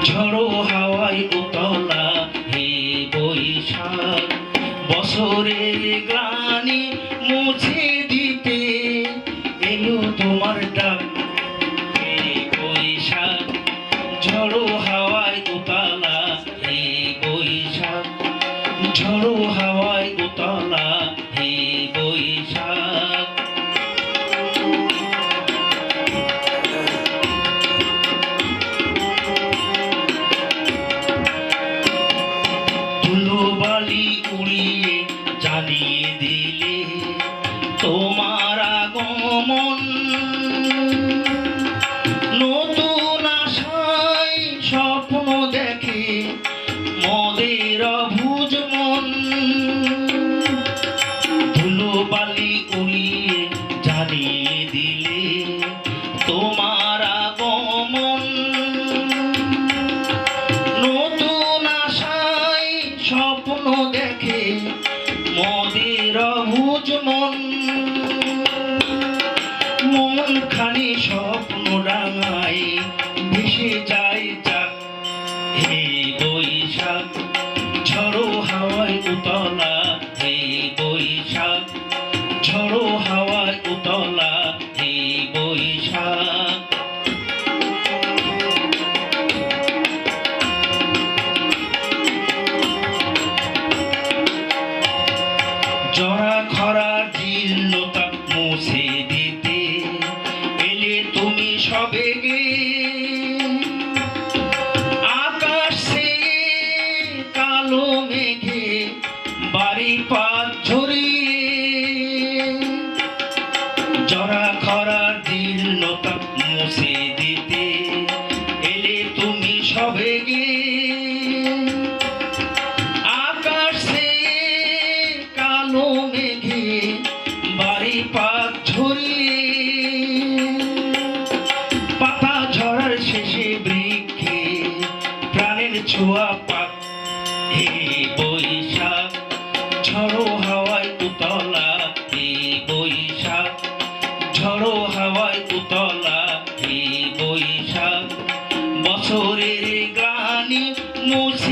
ঝড়ো হাওয়ায় উতলা হে বৈশাখ, বছরের গ্লানি মুছে দিতে এলো তোমার ডাক হে বৈশাখ। ঝড়ো হাওয়ায় উতলা হে বৈশাখ, ঝড়ো হাওয়ায় উতলা হে বৈশাখ। ধুলোবালি উড়িয়ে জানিয়ে দিলে তোমার আগমন, নতুন আশায় স্বপ্ন দেখে মোদের অবুঝ মন। ধুলোবালি উড়িয়ে জানিয়ে দিলে তোমার আগমন, নতুন আশায় স্বপ্ন দেখে মোদের অবুঝ মন। মন খানি স্বপ্ন ডাঙায় ভেসে যায় যাক হে বৈশাখ। ঝড়ো হাওয়ায় উতলা হে বৈশাখ, ঝড়ো হাওয়ায় উতলা হে বৈশাখ। জরা খরার জীর্ণতা মুছে দিতে এলে তুমি সবেগে, আকাশে কালো মেঘে বাড়ি পাত ঝরিয়ে। জরা খরার জীর্ণতা মুছে দিতে এলে তুমি সবেগে, আকাশে কালো মেঘে বাড়ি পাত ঝরিয়ে। পাতা ঝরার শেষে বৃক্ষে প্রাণের ছোঁয়া পাক হে বৈশাখ। ঝড়ো হাওয়ায় উতলা হে বৈশাখ, ঝড়ো হাওয়ায় উতলা হে বৈশাখ। বছরের গ্লানি মুছে